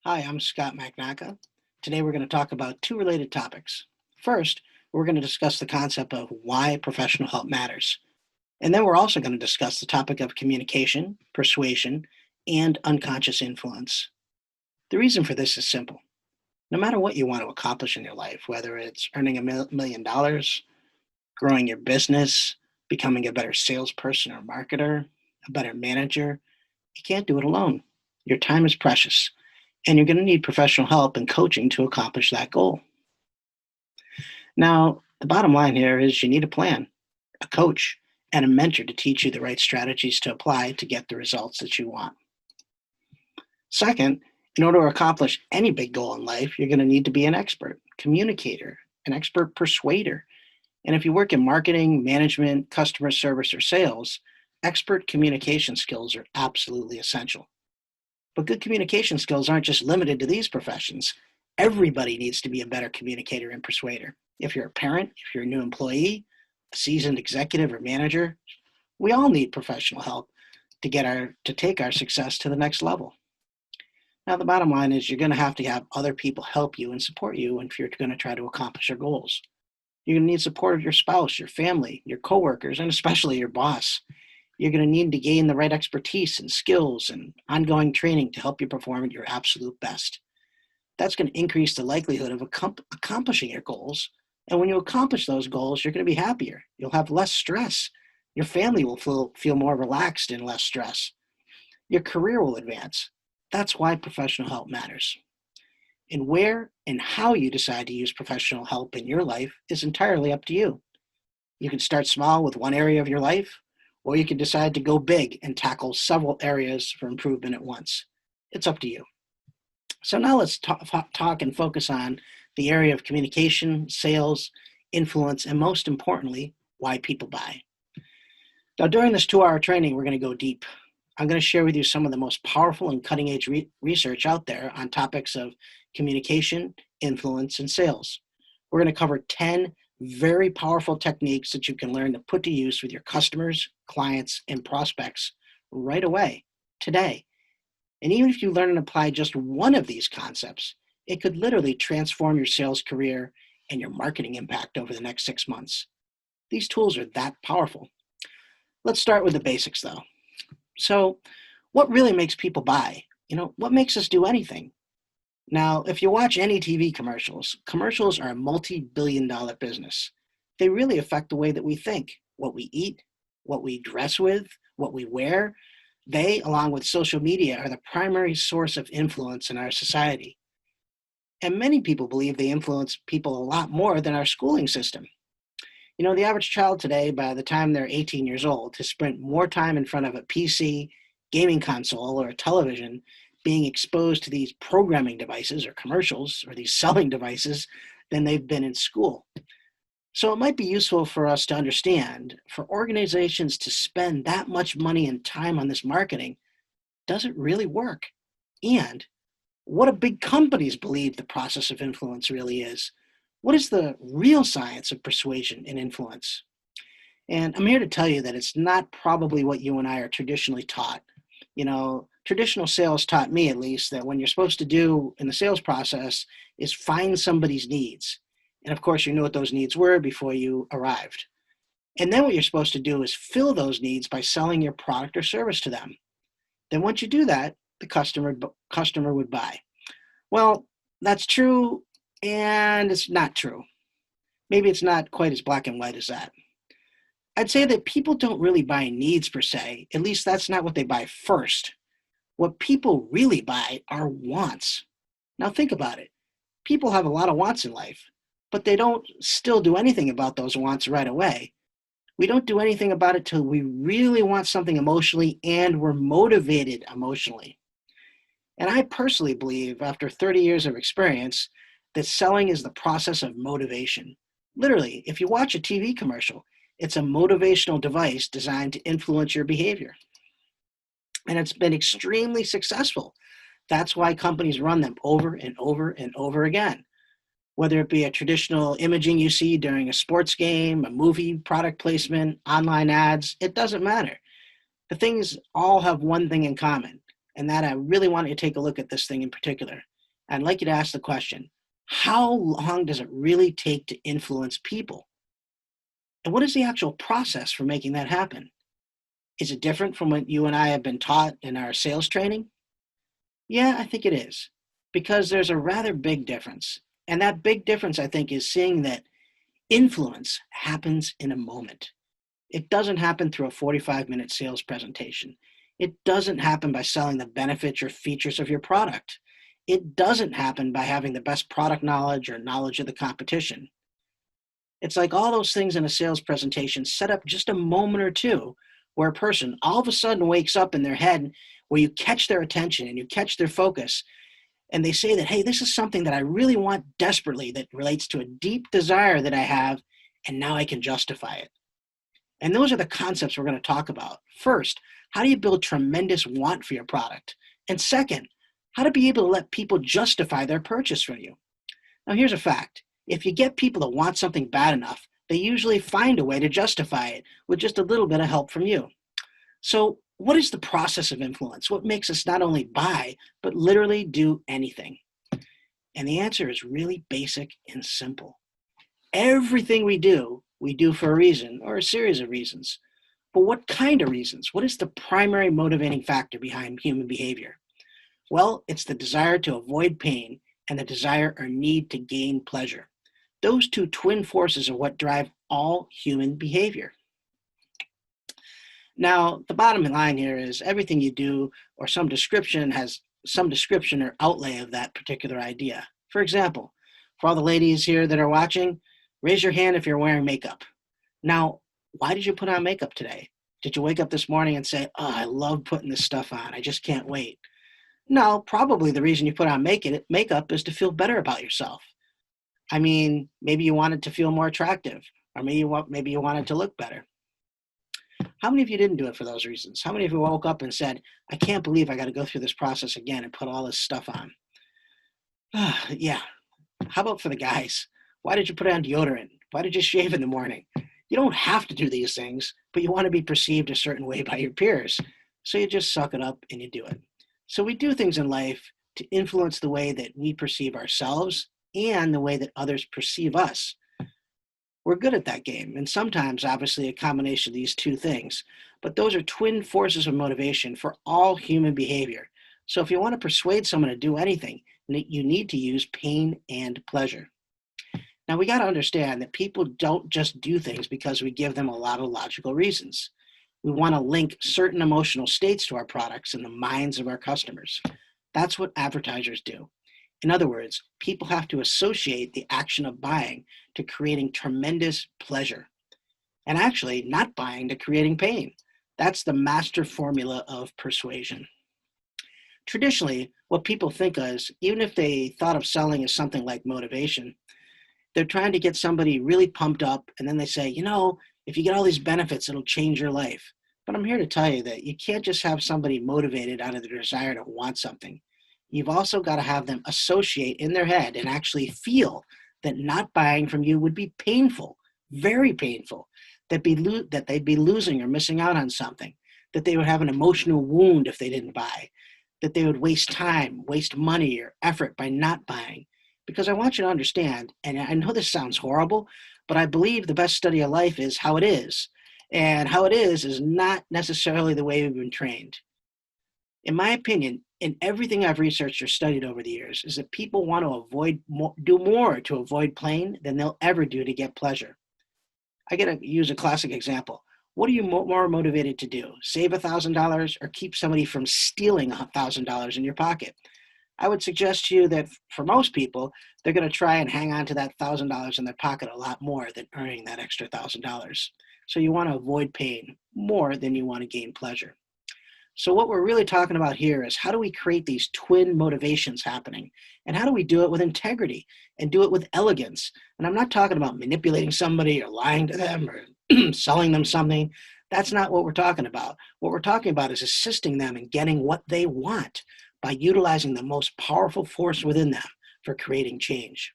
Hi, I'm Scott McNaca. Today we're going to talk about two related topics. First, we're going to discuss the concept of why professional help matters. And then we're also going to discuss the topic of communication, persuasion, and unconscious influence. The reason for this is simple. No matter what you want to accomplish in your life, whether it's earning $1 million, growing your business, becoming a better salesperson or marketer, a better manager, you can't do it alone. Your time is precious and you're going to need professional help and coaching to accomplish that goal. Now, the bottom line here is you need a plan, a coach, and a mentor to teach you the right strategies to apply to get the results that you want. Second, in order to accomplish any big goal in life, you're going to need to be an expert communicator, an expert persuader. And if you work in marketing, management, customer service, or sales, expert communication skills are absolutely essential. But good communication skills aren't just limited to these professions. Everybody needs to be a better communicator and persuader. If you're a parent, if you're a new employee, a seasoned executive or manager, we all need professional help to take our success to the next level. Now, the bottom line is you're going to have other people help you and support you if you're going to try to accomplish your goals. You're going to need support of your spouse, your family, your coworkers, and especially your boss. You're going to need to gain the right expertise and skills and ongoing training to help you perform at your absolute best. That's going to increase the likelihood of accomplishing your goals. And when you accomplish those goals, you're going to be happier. You'll have less stress. Your family will feel more relaxed and less stress. Your career will advance. That's why professional help matters. And where and how you decide to use professional help in your life is entirely up to you. You can start small with one area of your life, or you can decide to go big and tackle several areas for improvement at once. It's up to you. So now let's talk and focus on the area of communication, sales, influence, and most importantly, why people buy. Now, during this 2-hour training, we're going to go deep. I'm going to share with you some of the most powerful and cutting-edge research out there on topics of communication, influence, and sales. We're going to cover 10 very powerful techniques that you can learn to put to use with your customers, clients, and prospects right away, today. And even if you learn and apply just one of these concepts, it could literally transform your sales career and your marketing impact over the next 6 months. These tools are that powerful. Let's start with the basics though. So, what really makes people buy? What makes us do anything? Now, if you watch any TV commercials, commercials are a multi-billion-dollar business. They really affect the way that we think, what we eat, what we dress with, what we wear. They, along with social media, are the primary source of influence in our society. And many people believe they influence people a lot more than our schooling system. The average child today, by the time they're 18 years old, has spent more time in front of a PC, gaming console, or a television being exposed to these programming devices or commercials or these selling devices than they've been in school. So it might be useful for us to understand, for organizations to spend that much money and time on this marketing, does it really work? And what do big companies believe the process of influence really is? What is the real science of persuasion and influence? And I'm here to tell you that it's not probably what you and I are traditionally taught. Traditional sales taught me, at least, that what you're supposed to do in the sales process is find somebody's needs. And of course, you knew what those needs were before you arrived. And then what you're supposed to do is fill those needs by selling your product or service to them. Then once you do that, the customer would buy. Well, that's true, and it's not true. Maybe it's not quite as black and white as that. I'd say that people don't really buy needs per se. At least that's not what they buy first. What people really buy are wants. Now think about it. People have a lot of wants in life, but they don't still do anything about those wants right away. We don't do anything about it till we really want something emotionally and we're motivated emotionally. And I personally believe, after 30 years of experience, that selling is the process of motivation. Literally, if you watch a TV commercial, it's a motivational device designed to influence your behavior. And it's been extremely successful. That's why companies run them over and over and over again. Whether it be a traditional imaging you see during a sports game, a movie, product placement, online ads, it doesn't matter. The things all have one thing in common, and that I really want you to take a look at this thing in particular. I'd like you to ask the question, how long does it really take to influence people? And what is the actual process for making that happen? Is it different from what you and I have been taught in our sales training? Yeah, I think it is, because there's a rather big difference. And that big difference, I think, is seeing that influence happens in a moment. It doesn't happen through a 45-minute sales presentation. It doesn't happen by selling the benefits or features of your product. It doesn't happen by having the best product knowledge or knowledge of the competition. It's like all those things in a sales presentation set up just a moment or two where a person all of a sudden wakes up in their head, where you catch their attention and you catch their focus, and they say that, hey, this is something that I really want desperately that relates to a deep desire that I have, and now I can justify it. And those are the concepts we're going to talk about. First, how do you build tremendous want for your product? And second, how to be able to let people justify their purchase from you. Now, here's a fact. If you get people to want something bad enough, they usually find a way to justify it with just a little bit of help from you. So, what is the process of influence? What makes us not only buy, but literally do anything? And the answer is really basic and simple. Everything we do for a reason or a series of reasons. But what kind of reasons? What is the primary motivating factor behind human behavior? Well, it's the desire to avoid pain and the desire or need to gain pleasure. Those two twin forces are what drive all human behavior. Now, the bottom line here is everything you do or some description has some description or outlay of that particular idea. For example, for all the ladies here that are watching, raise your hand if you're wearing makeup. Now, why did you put on makeup today? Did you wake up this morning and say, oh, I love putting this stuff on. I just can't wait. No, probably the reason you put on makeup is to feel better about yourself. I mean, maybe you wanted to feel more attractive, or maybe you wanted to look better. How many of you didn't do it for those reasons? How many of you woke up and said, I can't believe I got to go through this process again and put all this stuff on? Yeah. How about for the guys? Why did you put on deodorant? Why did you shave in the morning? You don't have to do these things, but you want to be perceived a certain way by your peers. So you just suck it up and you do it. So we do things in life to influence the way that we perceive ourselves and the way that others perceive us. We're good at that game, and sometimes, obviously, a combination of these two things. But those are twin forces of motivation for all human behavior. So if you want to persuade someone to do anything, you need to use pain and pleasure. Now, we got to understand that people don't just do things because we give them a lot of logical reasons. We want to link certain emotional states to our products in the minds of our customers. That's what advertisers do. In other words, people have to associate the action of buying to creating tremendous pleasure, and actually not buying to creating pain. That's the master formula of persuasion. Traditionally, what people think is, even if they thought of selling as something like motivation, they're trying to get somebody really pumped up, and then they say, if you get all these benefits, it'll change your life. But I'm here to tell you that you can't just have somebody motivated out of the desire to want something. You've also got to have them associate in their head and actually feel that not buying from you would be painful, very painful, that they'd be losing or missing out on something, that they would have an emotional wound if they didn't buy, that they would waste time, waste money or effort by not buying. Because I want you to understand, and I know this sounds horrible, but I believe the best study of life is how it is. And how it is not necessarily the way we've been trained. In my opinion, in everything I've researched or studied over the years, is that people want to do more to avoid pain than they'll ever do to get pleasure. I got to use a classic example. What are you more motivated to do? Save $1,000 or keep somebody from stealing $1,000 in your pocket? I would suggest to you that for most people, they're going to try and hang on to that $1,000 in their pocket a lot more than earning that extra $1,000. So you want to avoid pain more than you want to gain pleasure. So what we're really talking about here is how do we create these twin motivations happening? And how do we do it with integrity and do it with elegance? And I'm not talking about manipulating somebody or lying to them or selling them something. That's not what we're talking about. What we're talking about is assisting them in getting what they want by utilizing the most powerful force within them for creating change.